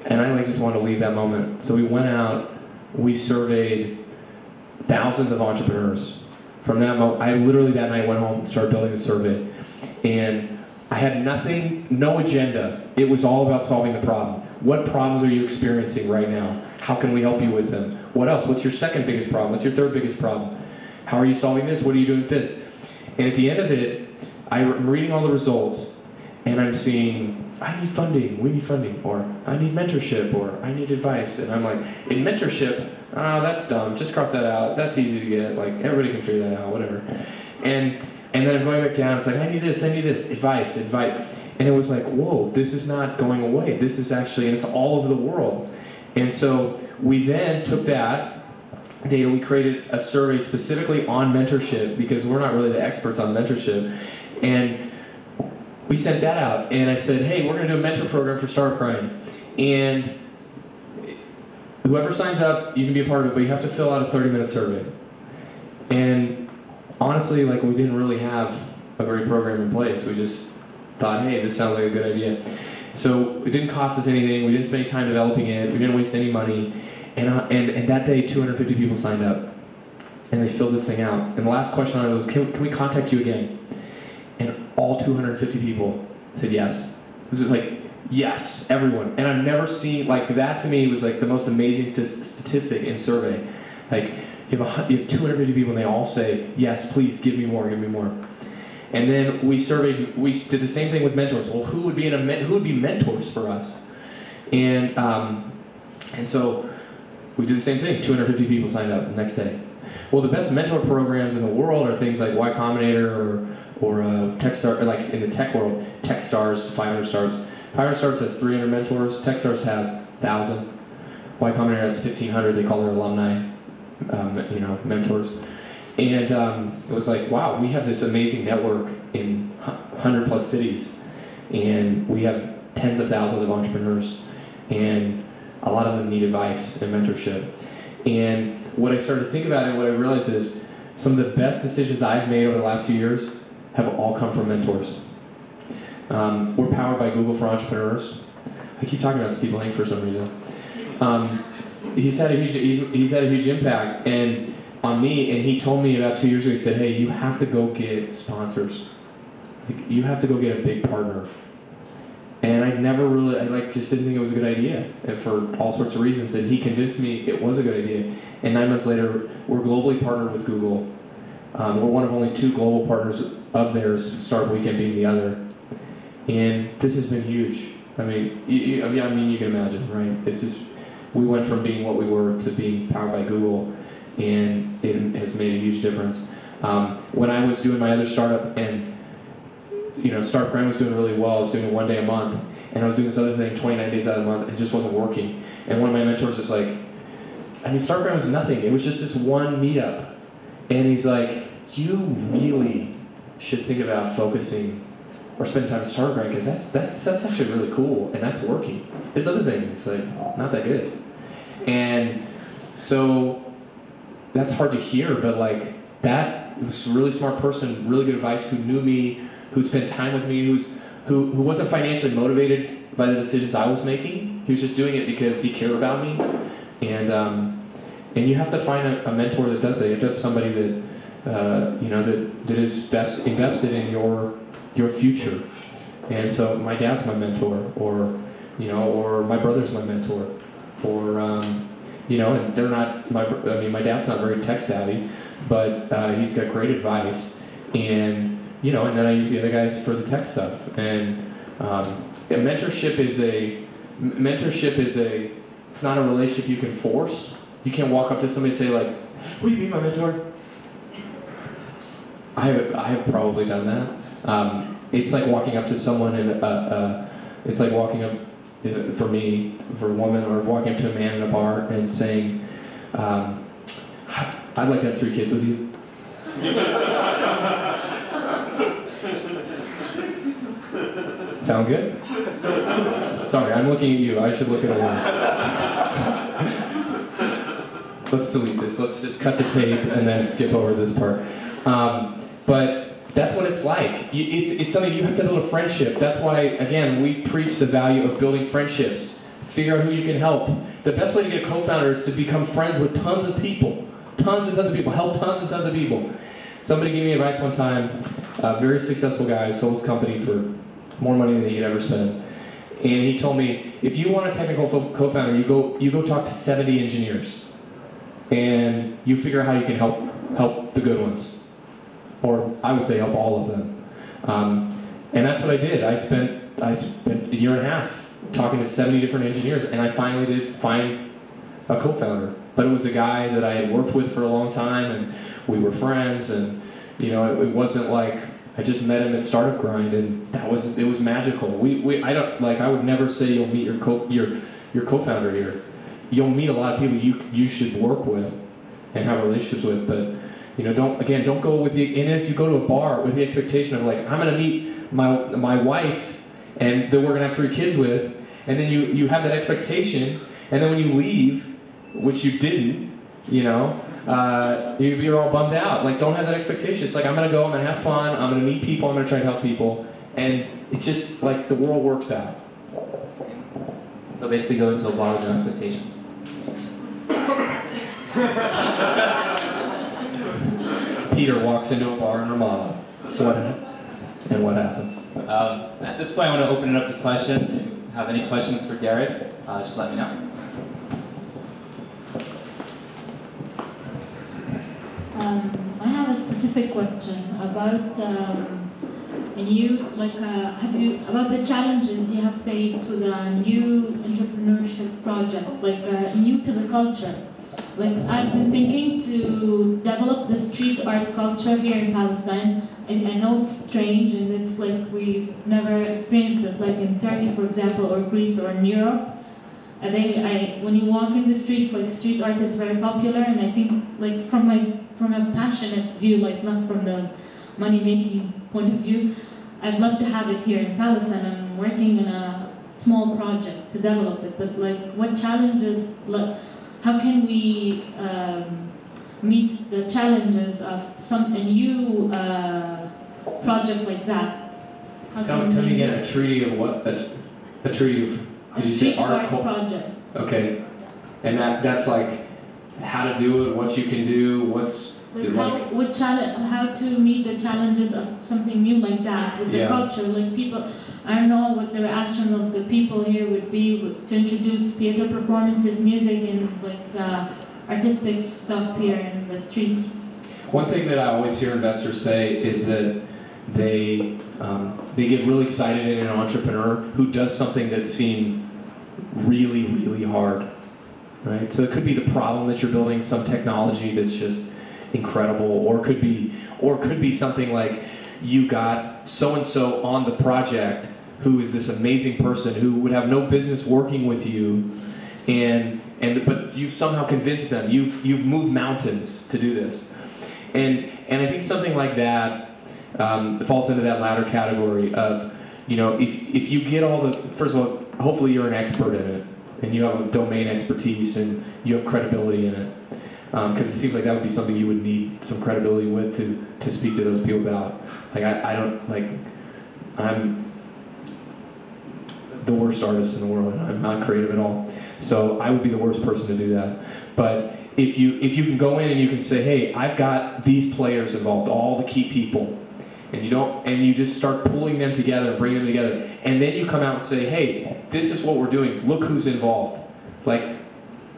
Speaker 3: And I just wanted to leave that moment. So we went out, we surveyed thousands of entrepreneurs. From that moment, I literally that night went home and started building the survey. And I had nothing, no agenda. It was all about solving the problem. What problems are you experiencing right now? How can we help you with them? What else? What's your second biggest problem? What's your third biggest problem? How are you solving this? What are you doing with this? And at the end of it, I'm reading all the results, and I'm seeing, I need funding, we need funding, or I need mentorship, or I need advice. And I'm like, in mentorship, that's dumb, just cross that out, that's easy to get, like everybody can figure that out, whatever. And then I'm going back down, it's like, I need this, advice. And it was like, whoa, this is not going away. This is actually, and it's all over the world. And so we then took that data, we created a survey specifically on mentorship because we're not really the experts on mentorship. And we sent that out, and I said, hey, we're gonna do a mentor program for Startup Grind. And whoever signs up, you can be a part of it, but you have to fill out a 30-minute survey. And honestly, like, we didn't really have a great program in place. We just thought, hey, this sounds like a good idea. So it didn't cost us anything. We didn't spend any time developing it. We didn't waste any money. And that day, 250 people signed up. And they filled this thing out. And the last question on it was, can we contact you again? And all 250 people said yes. It was just like, yes, everyone. And I've never seen, like, that to me was like the most amazing statistic in survey. Like, you have 250 people and they all say, yes, please give me more, give me more. And then we surveyed, we did the same thing with mentors. Well, who would be mentors for us? And so we did the same thing. 250 people signed up the next day. Well, the best mentor programs in the world are things like Y Combinator or Techstars, like in the tech world, Techstars, 500 stars. 500 stars has 300 mentors. Techstars has 1,000. Y Combinator has 1,500. They call their alumni, mentors. And it was like, wow, we have this amazing network in 100 plus cities, and we have tens of thousands of entrepreneurs, and a lot of them need advice and mentorship. And what I started to think about and what I realized is some of the best decisions I've made over the last few years have all come from mentors. We're powered by Google for Entrepreneurs. I keep talking about Steve Blank for some reason. He's had a huge impact on me, and he told me about 2 years ago, he said, hey, you have to go get sponsors. Like, you have to go get a big partner. And I never really, just didn't think it was a good idea, and for all sorts of reasons, and he convinced me it was a good idea. And 9 months later, we're globally partnered with Google. We're one of only 2 global partners of theirs, Startup Weekend being the other. And this has been huge. I mean, you can imagine, right? It's just, we went from being what we were to being powered by Google, and it has made a huge difference. When I was doing my other startup, and Startup Grind was doing really well, I was doing it 1 day a month, and I was doing this other thing 29 days out of the month, and it just wasn't working. And one of my mentors was like, Startup Grind was nothing, it was just this one meetup. And he's like, you really should think about focusing or spending time with Startup Grind, because that's actually really cool, and that's working. This other thing is like, not that good. And so, that's hard to hear, but like, that was a really smart person, really good advice, who knew me, who'd spent time with me, who wasn't financially motivated by the decisions I was making, He was just doing it because he cared about me, and you have to find a mentor that does that. You have to have somebody that that is best invested in your future. And so my dad's my mentor, or my brother's my mentor, or and they're not my dad's not very tech savvy, but he's got great advice, and and then I use the other guys for the tech stuff. And mentorship is it's not a relationship you can force. You can't walk up to somebody and say like, "Will you be my mentor?" I have probably done that. It's like walking up to someone and it's like walking up for me, for a woman, or walking up to a man in a bar and saying, "I'd like to have 3 kids with you." Sound good? Sorry, I'm looking at you. I should look at a woman. Let's delete this. Let's just cut the tape and then skip over this part. But that's what it's like. It's something you have to build a friendship. That's why, again, we preach the value of building friendships. Figure out who you can help. The best way to get a co-founder is to become friends with tons of people. Tons and tons of people. Help tons and tons of people. Somebody gave me advice one time. A very successful guy sold his company for more money than he could ever spend. And he told me, if you want a technical co-founder, you go talk to 70 engineers. And you figure out how you can help the good ones. Or I would say help all of them. And that's what I did. I spent a year and a half talking to 70 different engineers, and I finally did find a co-founder. But it was a guy that I had worked with for a long time, and we were friends, and it wasn't like I just met him at Startup Grind, and it was magical. I would never say you'll meet your co-founder here. You'll meet a lot of people you should work with and have relationships with, but don't go with and if you go to a bar with the expectation of like, I'm gonna meet my wife and that we're gonna have 3 kids with, and then you have that expectation, and then when you leave, which you didn't, you're all bummed out. Like, don't have that expectation. It's like, I'm gonna go, I'm gonna have fun, I'm gonna meet people, I'm gonna try to help people, and it just like the world works out.
Speaker 4: So basically go into a bar with no expectations.
Speaker 3: Peter walks into a bar in Ramada. What happens?
Speaker 4: At this point, I want to open it up to questions. If you have any questions for Derek, just let me know.
Speaker 8: I have a specific question about about the challenges you have faced with a new entrepreneurship project, new to the culture. I've been thinking to develop the street art culture here in Palestine. And I know it's strange, and it's like we've never experienced it, like in Turkey, for example, or Greece, or in Europe. When you walk in the streets, street art is very popular, and I think, from a passionate view, not from the money-making point of view, I'd love to have it here in Palestine. I'm working on a small project to develop it, but what challenges, how can we meet the challenges of a new project like that?
Speaker 3: Tell me again, a treaty of what? A treaty of...
Speaker 8: A street art project.
Speaker 3: Okay. And that's like how to do it, what you can do, what's...
Speaker 8: how to meet the challenges of something new like that with the culture. People, I don't know what the reaction of the people here would be to introduce theater performances, music, and artistic stuff here in the streets.
Speaker 3: One thing that I always hear investors say is that they get really excited in an entrepreneur who does something that seemed really, really hard, right? So it could be the problem that you're building, some technology that's just incredible, or it could be something like you got so-and-so on the project who is this amazing person who would have no business working with you, but you've somehow convinced them. You've moved mountains to do this, and I think something like that falls into that latter category of, if you get all the, first of all, hopefully you're an expert in it, and you have a domain expertise, and you have credibility in it, because it seems like that would be something you would need some credibility with to speak to those people about. the worst artist in the world, and I'm not creative at all. So I would be the worst person to do that. But if you can go in and you can say, hey, I've got these players involved, all the key people, and you just start pulling them together and bringing them together, and then you come out and say, hey, this is what we're doing. Look who's involved. Like,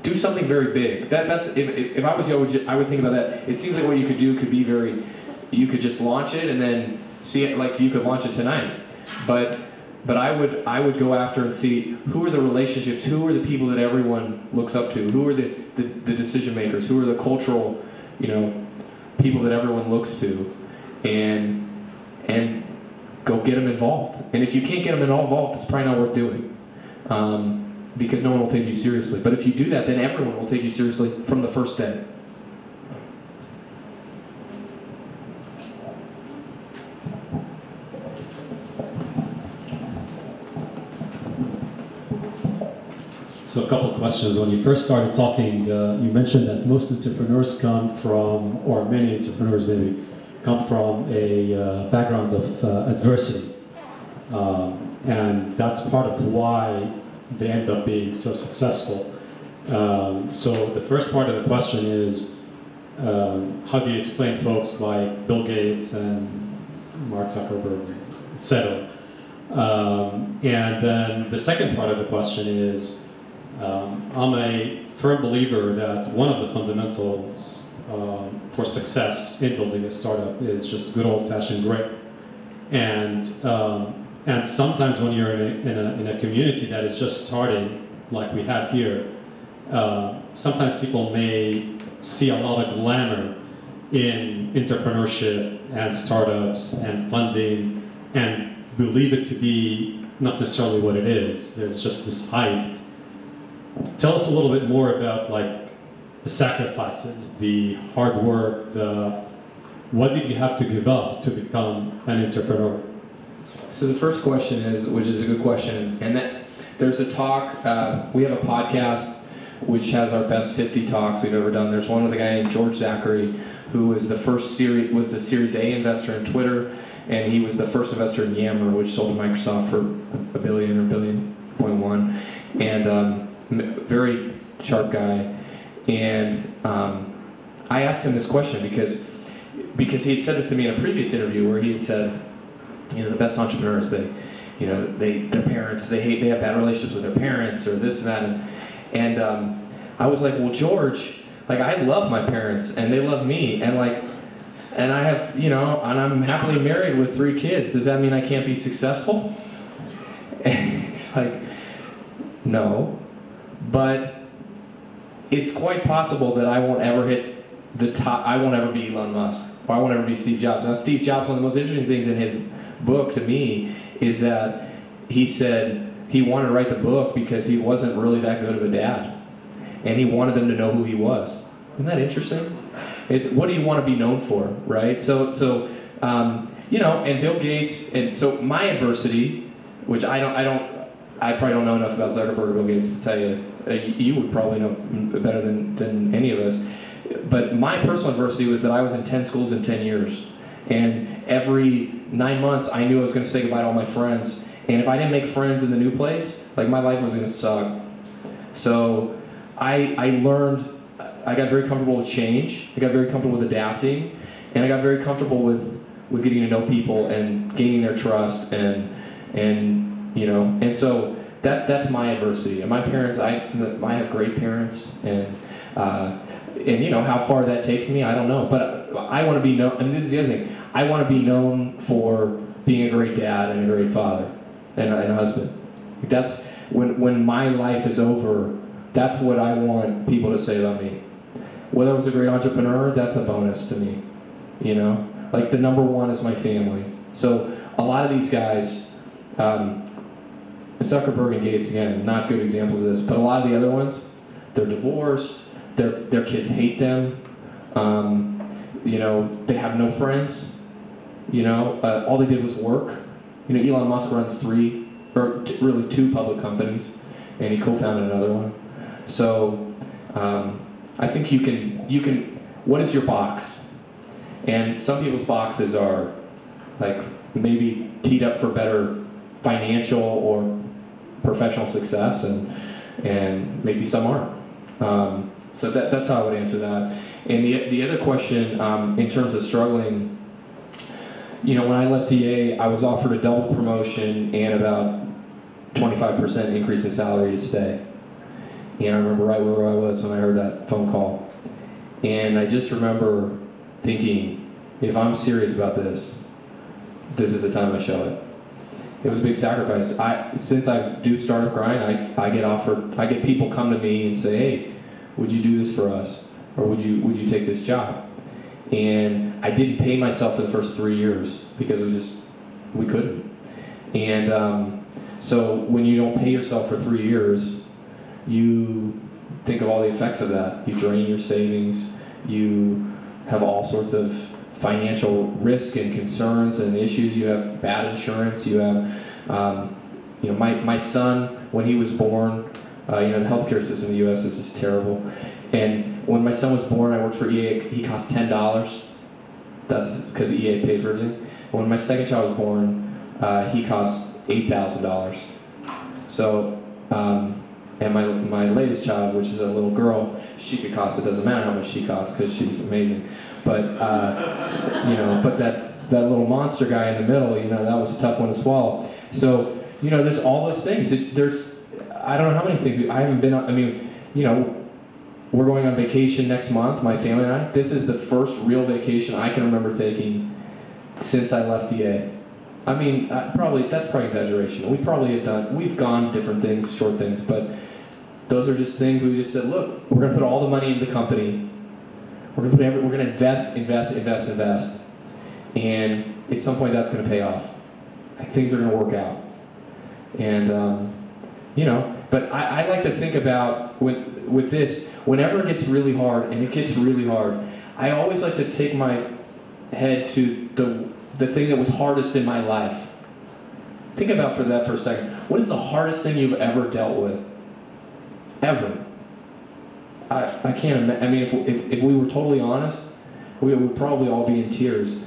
Speaker 3: do something very big. That's if I was you, I would think about that. It seems like what you could do could be very. You could just launch it and then see it. Like you could launch it tonight, but I would go after and see who are the relationships, who are the people that everyone looks up to, who are the decision makers, who are the cultural, people that everyone looks to, and go get them involved. And if you can't get them involved, it's probably not worth doing, because no one will take you seriously. But if you do that, then everyone will take you seriously from the first day.
Speaker 9: So a couple of questions. When you first started talking, you mentioned that most entrepreneurs come from, or many entrepreneurs maybe, come from a background of adversity. And that's part of why they end up being so successful. So the first part of the question is, how do you explain folks like Bill Gates and Mark Zuckerberg, etc.? And then the second part of the question is, I'm a firm believer that one of the fundamentals for success in building a startup is just good old-fashioned grit. And sometimes when you're in a community that is just starting, like we have here, sometimes people may see a lot of glamour in entrepreneurship and startups and funding and believe it to be not necessarily what it is. There's just this hype. Tell us a little bit more about like the sacrifices, the hard work, what did you have to give up to become an entrepreneur?
Speaker 3: So the first question is, which is a good question, and that there's a talk, we have a podcast which has our best 50 talks we've ever done. There's one with a guy named George Zachary, who was the Series A investor in Twitter, and he was the first investor in Yammer, which sold to Microsoft for $1 billion or $1.1 billion, and very sharp guy. And I asked him this question because he had said this to me in a previous interview where he had said, the best entrepreneurs, their parents, they have bad relationships with their parents or this and that, and I was like, well, George, like I love my parents and they love me, and I have, and I'm happily married with 3 kids. Does that mean I can't be successful? And he's like, no, but it's quite possible that I won't ever hit the top. I won't ever be Elon Musk, or I won't ever be Steve Jobs. Now, Steve Jobs, one of the most interesting things in his book to me is that he said he wanted to write the book because he wasn't really that good of a dad, and he wanted them to know who he was. Isn't that interesting? It's what do you want to be known for, right? So and Bill Gates, and so my adversity, which I probably don't know enough about Zuckerberg or Bill Gates to tell you. You would probably know better than any of us. But my personal adversity was that I was in 10 schools in 10 years. And every 9 months, I knew I was going to say goodbye to all my friends. And if I didn't make friends in the new place, like my life was going to suck. So I learned, I got very comfortable with change. I got very comfortable with adapting. And I got very comfortable with getting to know people and gaining their trust and so that's my adversity. And my parents, I have great parents, and how far that takes me, I don't know. But I want to be known, and this is the other thing, I want to be known for being a great dad and a great father and a husband. That's when my life is over, that's what I want people to say about me. Whether I was a great entrepreneur, that's a bonus to me. Like the number one is my family. So a lot of these guys, Zuckerberg and Gates, again, not good examples of this, but a lot of the other ones, they're divorced, their kids hate them, they have no friends, all they did was work. Elon Musk runs 2 public companies, and he co-founded another one. So I think you can, what is your box? And some people's boxes are like maybe teed up for better financial or professional success, and maybe some aren't. So that's how I would answer that. And the other question, in terms of struggling, you know, when I left EA, I was offered a double promotion and about 25% increase in salary to stay. And I remember right where I was when I heard that phone call. And I just remember thinking, if I'm serious about this, this is the time I show it. It was a big sacrifice. Since I do Startup Grind, I get people come to me and say, hey, would you do this for us? Or would you take this job? And I didn't pay myself for the first 3 years because we couldn't. And so when you don't pay yourself for 3 years, you think of all the effects of that. You drain your savings, you have all sorts of financial risk and concerns and issues. You have bad insurance. You have, you know, my son, when he was born, you know, the healthcare system in the U.S. is just terrible. And when my son was born, I worked for EA. He cost $10. That's because EA paid for everything. And when my second child was born, he cost $8,000. So, and my latest child, which is a little girl, she could cost, it doesn't matter how much she costs because she's amazing. But, you know, but that little monster guy in the middle, you know, that was a tough one to swallow. So, you know, there's all those things. I don't know how many things, I haven't been on, I mean, you know, we're going on vacation next month, my family and I. This is the first real vacation I can remember taking since I left EA. I mean, that's probably exaggeration. We've gone different things, short things, but those are just things we just said, look, we're going to put all the money into the company. We're going to invest. And at some point that's going to pay off. Things are going to work out. And, you know, but I like to think about with this, whenever it gets really hard, and it gets really hard, I always like to take my head to the thing that was hardest in my life. Think about that for a second. What is the hardest thing you've ever dealt with? Ever? I can't imagine. I mean, if we were totally honest, we would probably all be in tears.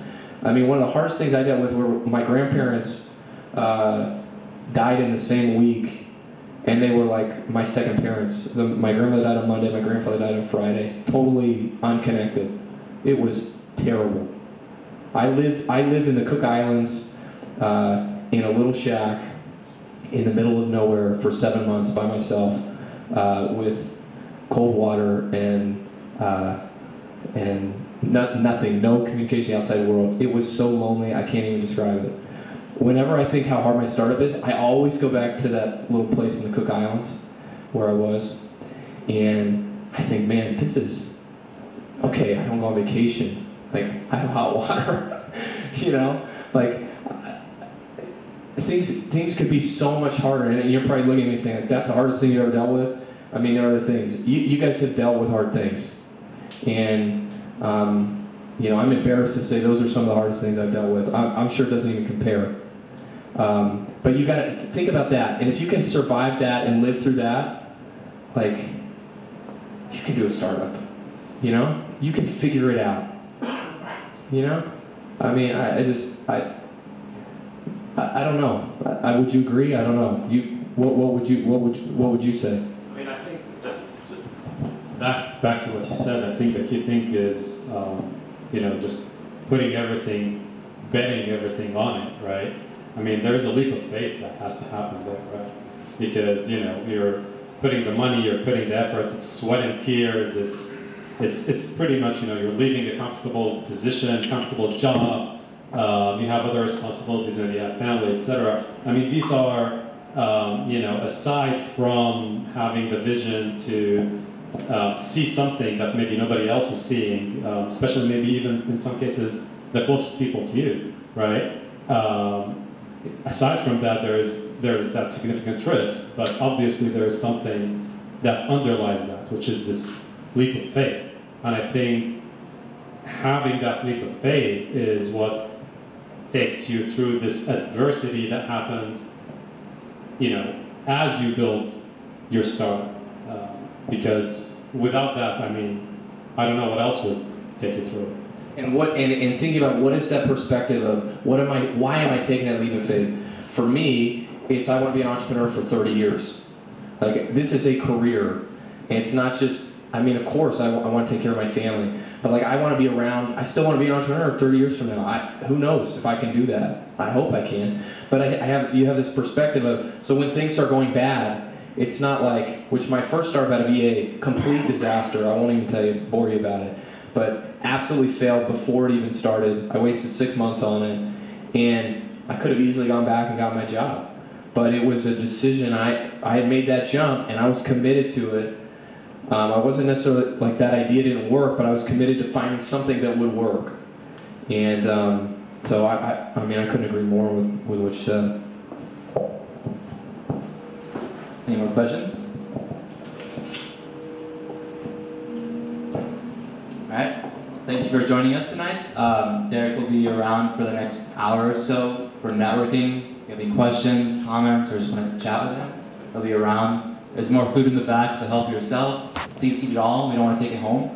Speaker 3: I mean, one of the hardest things I dealt with were my grandparents died in the same week, and they were like my second parents. My grandmother died on Monday, my grandfather died on Friday, totally unconnected. It was terrible. I lived in the Cook Islands in a little shack in the middle of nowhere for 7 months by myself with cold water and nothing, no communication outside the world. It was so lonely, I can't even describe it. Whenever I think how hard my startup is, I always go back to that little place in the Cook Islands where I was, and I think, man, this is, okay, I don't go on vacation. Like, I have hot water, you know? Like, things could be so much harder, and you're probably looking at me saying, like, that's the hardest thing you ever dealt with? I mean, there are other things. You guys have dealt with hard things. And, you know, I'm embarrassed to say those are some of the hardest things I've dealt with. I'm sure it doesn't even compare. But you gotta think about that. And if you can survive that and live through that, like, you can do a startup, you know? You can figure it out. You know, I mean, I don't know. Would you agree? I don't know. What would you say?
Speaker 9: I mean, I think just back to what you said. I think the key thing is, you know, just betting everything on it, right? I mean, there's a leap of faith that has to happen there, right? Because, you know, you're putting the money, you're putting the effort, it's sweat and tears, it's pretty much, you know, you're leaving a comfortable position, comfortable job, you have other responsibilities, maybe you have family, etc. I mean, these are, you know, aside from having the vision to see something that maybe nobody else is seeing, especially maybe even in some cases the closest people to you, right? Aside from that, there's that significant risk, but obviously there is something that underlies that, which is this leap of faith. And I think having that leap of faith is what takes you through this adversity that happens, you know, as you build your startup. Because without that, I mean, I don't know what else would take you through it.
Speaker 3: And thinking about what is that perspective of why am I taking that leap of faith? For me, it's I want to be an entrepreneur for 30 years. Like, this is a career. And it's not just, I mean, of course, I want to take care of my family. But like, I want to be around, I still want to be an entrepreneur 30 years from now. Who knows if I can do that? I hope I can. But you have this perspective of, so when things start going bad, it's not like, which my first startup had to be a complete disaster. I won't even bore you about it. But absolutely failed before it even started. I wasted 6 months on it. And I could have easily gone back and got my job. But it was a decision, I had made that jump and I was committed to it. I wasn't necessarily, like, that idea didn't work, but I was committed to finding something that would work. And so I mean, I couldn't agree more with what you said.
Speaker 4: Any more questions? All right. Thank you for joining us tonight. Derek will be around for the next hour or so for networking. If you have any questions, comments, or just want to chat with him, he'll be around. There's more food in the back, so help yourself. Please eat it all. We don't want to take it home.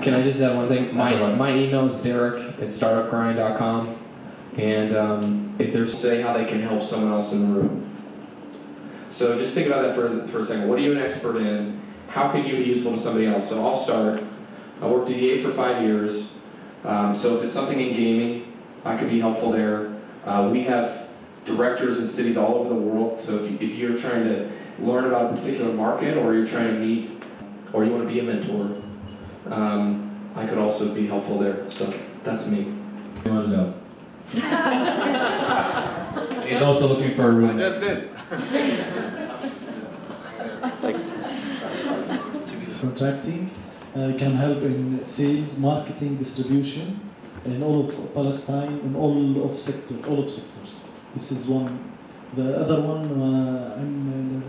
Speaker 3: Can I just add one thing? My email is derek@startupgrind.com. And if there's, say how they can help someone else in the room. So just think about that for a second. What are you an expert in? How can you be useful to somebody else? So I'll start. I worked at EA for 5 years. So if it's something in gaming, I could be helpful there. We have directors in cities all over the world. So if you're trying to learn about a particular market, or you're trying to meet, or you want to be a mentor, I could also be helpful there. So that's me.
Speaker 10: You want to go? He's also looking for a room.
Speaker 6: I just did.
Speaker 10: Thanks.
Speaker 11: Contracting can help in sales, marketing, distribution, in all of Palestine, in all of sectors. This is one. The other one,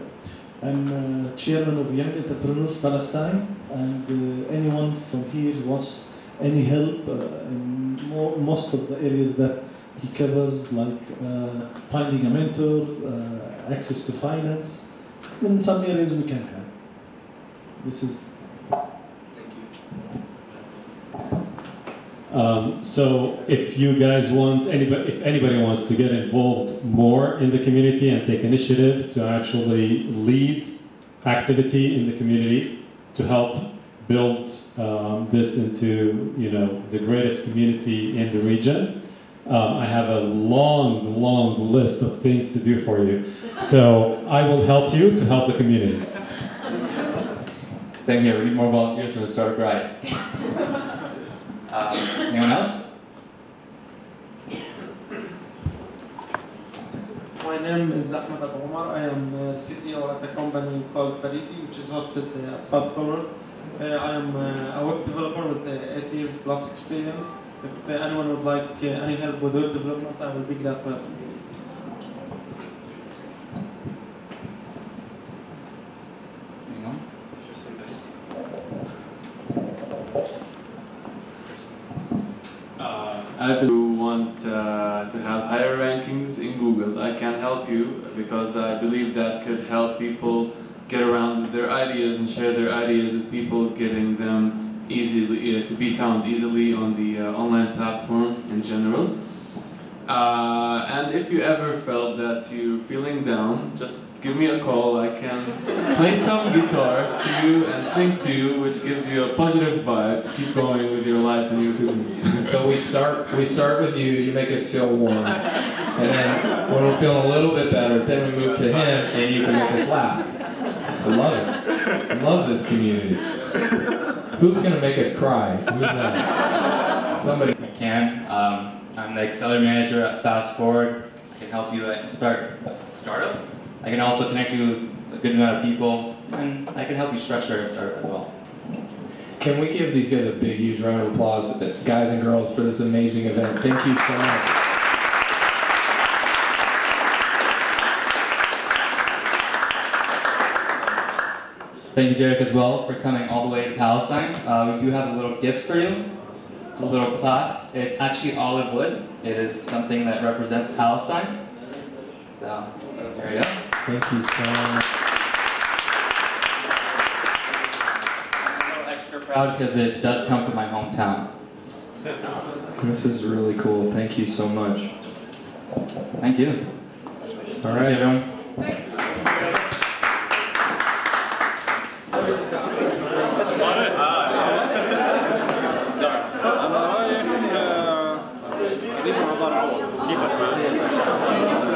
Speaker 11: I'm chairman of Young Entrepreneurs Palestine, and anyone from here wants any help in most of the areas that he covers, like finding a mentor, access to finance. In some areas we can help. This is.
Speaker 9: So if you guys want, if anybody wants to get involved more in the community and take initiative to actually lead activity in the community to help build this into, the greatest community in the region, I have a long list of things to do for you. So I will help you to help the community.
Speaker 4: Same here. We need more volunteers for the Startup Grind. Anyone else?
Speaker 12: My name is Ahmed Abu Omar. I am CTO at a company called Parity, which is hosted at Fast Forward. I am a web developer with 8 years plus experience. If anyone would like any help with web development, I will be glad to help.
Speaker 1: If you want to have higher rankings in Google, I can help you, because I believe that could help people get around with their ideas and share their ideas with people, getting them easily to be found easily on the online platform in general. And if you ever felt that you're feeling down, just give me a call. I can play some guitar to you and sing to you, which gives you a positive vibe to keep going with your life and your business.
Speaker 3: So we start with you, you make us feel warm. And then when we're feeling a little bit better, then we move to him and you can make us laugh. I love it. I love this community. Who's going to make us cry? Who's that? Somebody.
Speaker 4: I can. I'm the accelerator manager at Fast Forward. I can help you start a startup. I can also connect you with a good amount of people, and I can help you structure a startup as well.
Speaker 3: Can we give these guys a big, huge round of applause, guys and girls, for this amazing event? Thank you so much.
Speaker 4: Thank you, Derek, as well, for coming all the way to Palestine. We do have a little gift for you. It's a little plaque. It's actually olive wood. It is something that represents Palestine. So, there you go.
Speaker 3: Thank you so much.
Speaker 4: I'm a little extra proud because it does come from my hometown.
Speaker 3: This is really cool. Thank you so much.
Speaker 4: Thank you.
Speaker 3: All right, everyone.
Speaker 13: أنا رايح أجيب محاضرة. كيفك؟